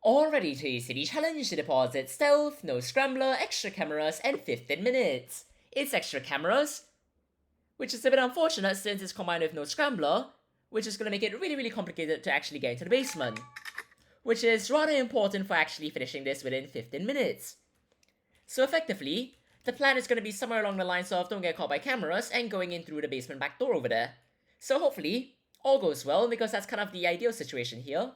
Already to the city challenge to deposit stealth, no scrambler, extra cameras, and 15 minutes. It's extra cameras, which is a bit unfortunate since it's combined with no scrambler, which is going to make it really complicated to actually get into the basement. Which is rather important for actually finishing this within 15 minutes. So effectively, the plan is going to be somewhere along the lines of don't get caught by cameras and going in through the basement back door over there. So hopefully, all goes well because that's kind of the ideal situation here.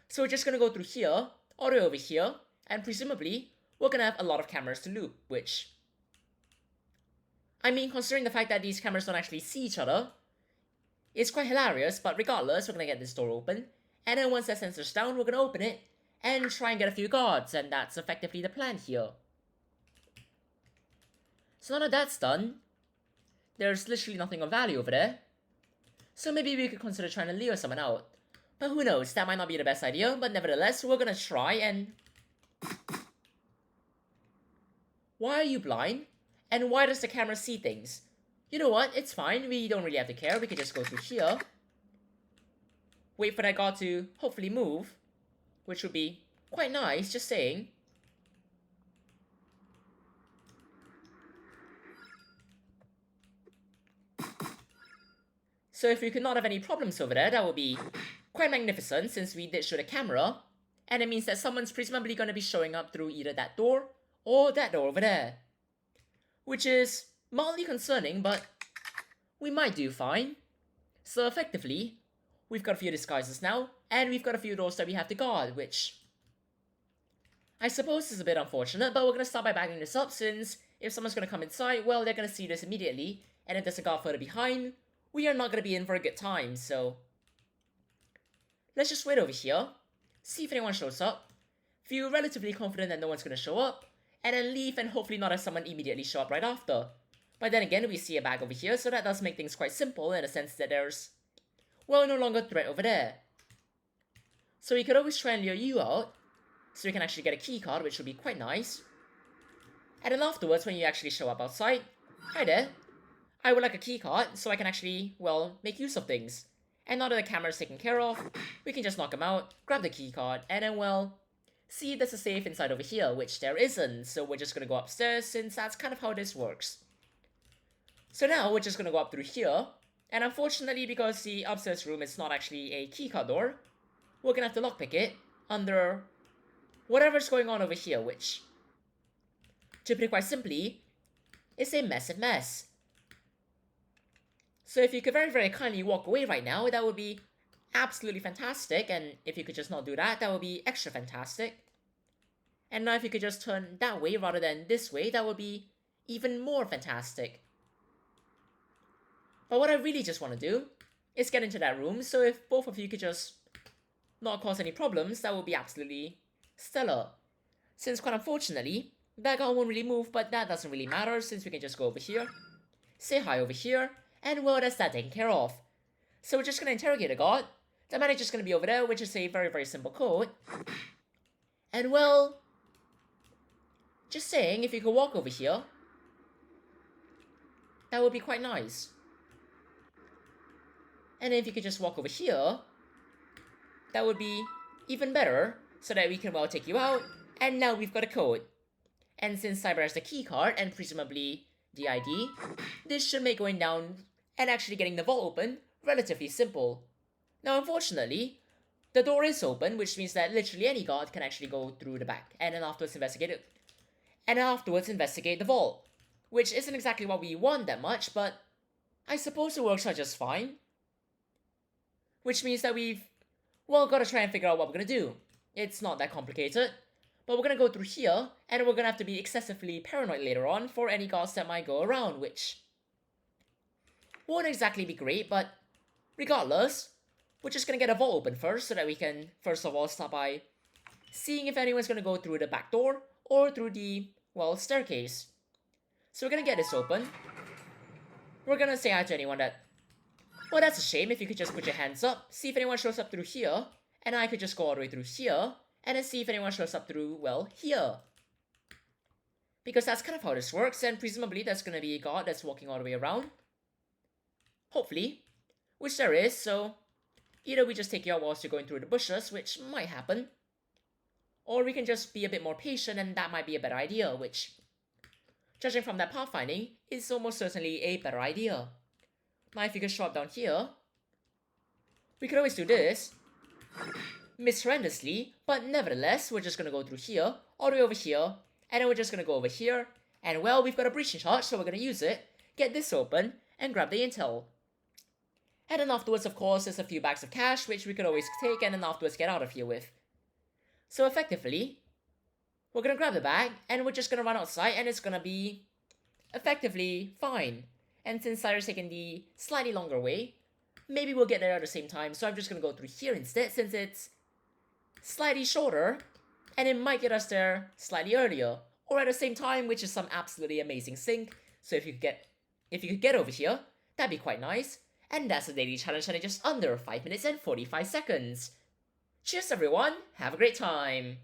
So we're just going to go through here, all the way over here, and presumably, we're going to have a lot of cameras to loop, which... I mean, considering the fact that these cameras don't actually see each other, it's quite hilarious, but regardless, we're going to get this door open, and then once that sensor's down, we're going to open it, and try and get a few guards, and that's effectively the plan here. So now that that's done, there's literally nothing of value over there. So maybe we could consider trying to lure someone out. But who knows, that might not be the best idea, but nevertheless, we're gonna try and... Why are you blind? And why does the camera see things? You know what, it's fine, we don't really have to care, we can just go through here. Wait for that guard to hopefully move, which would be quite nice, just saying. So if we could not have any problems over there, that would be quite magnificent since we did show the camera. And it means that someone's presumably going to be showing up through either that door or that door over there. Which is mildly concerning, but we might do fine. So effectively, we've got a few disguises now, and we've got a few doors that we have to guard, which I suppose is a bit unfortunate, but we're going to start by backing this up since if someone's going to come inside, well, they're going to see this immediately, and if there's a guard further behind, we are not going to be in for a good time, so... Let's just wait over here, see if anyone shows up, feel relatively confident that no one's going to show up, and then leave and hopefully not have someone immediately show up right after. But then again, we see a bag over here, so that does make things quite simple in the sense that there's, well, no longer a threat over there. So we could always try and lure you out, so we can actually get a key card, which would be quite nice. And then afterwards, when you actually show up outside, hi there, I would like a key card so I can actually, well, make use of things. And now that the camera's taken care of, we can just knock him out, grab the key card, and then, well, see if there's a safe inside over here, which there isn't, so we're just gonna go upstairs since that's kind of how this works. So now we're just gonna go up through here, and unfortunately because the upstairs room is not actually a keycard door, we're gonna have to lockpick it under whatever's going on over here, which, to put it quite simply, is a massive mess. So if you could very kindly walk away right now, that would be absolutely fantastic, and if you could just not do that, that would be extra fantastic. And now if you could just turn that way rather than this way, that would be even more fantastic. But what I really just want to do is get into that room, so if both of you could just not cause any problems, that would be absolutely stellar. Since quite unfortunately, that guy won't really move, but that doesn't really matter since we can just go over here, say hi over here, and well, that's that taken care of. So we're just gonna interrogate a guard. The manager's gonna be over there, which is a very simple code. And well, just saying, if you could walk over here, that would be quite nice. And if you could just walk over here, that would be even better, so that we can well take you out, and now we've got a code. And since Cyber has the key card, and presumably the ID, this should make going down and actually getting the vault open relatively simple. Now unfortunately, the door is open, which means that literally any guard can actually go through the back, and then afterwards investigate it. And then afterwards investigate the vault, which isn't exactly what we want that much, but I suppose it works out just fine. Which means that we've, well, gotta try and figure out what we're gonna do. It's not that complicated, but we're gonna go through here, and we're gonna have to be excessively paranoid later on for any guards that might go around, which won't exactly be great, but regardless, we're just gonna get a vault open first so that we can, first of all, start by seeing if anyone's gonna go through the back door or through the, well, staircase. So we're gonna get this open. We're gonna say hi to anyone that, well, that's a shame. If you could just put your hands up, see if anyone shows up through here, and I could just go all the way through here, and then see if anyone shows up through, well, here. Because that's kind of how this works, and presumably there's gonna be a guard that's walking all the way around. Hopefully. Which there is, so either we just take you out whilst you're going through the bushes, which might happen, Or we can just be a bit more patient and that might be a better idea, which, judging from that pathfinding, is almost certainly a better idea. Now if you could show up down here, we could always do this. Miss horrendously, but nevertheless, we're just gonna go through here, all the way over here, and then we're just gonna go over here, and well, we've got a breaching charge, so we're gonna use it, get this open, and grab the intel. And then afterwards, of course, there's a few bags of cash, which we could always take, and then afterwards get out of here with. So effectively, we're gonna grab the bag, and we're just gonna run outside, and it's gonna be effectively fine. And since Cyrus taking the slightly longer way, maybe we'll get there at the same time, so I'm just gonna go through here instead, since it's slightly shorter, and it might get us there slightly earlier, or at the same time, which is some absolutely amazing sync. So if you could get over here, that'd be quite nice. And that's the daily challenge in just under 5 minutes and 45 seconds. Cheers everyone, have a great time!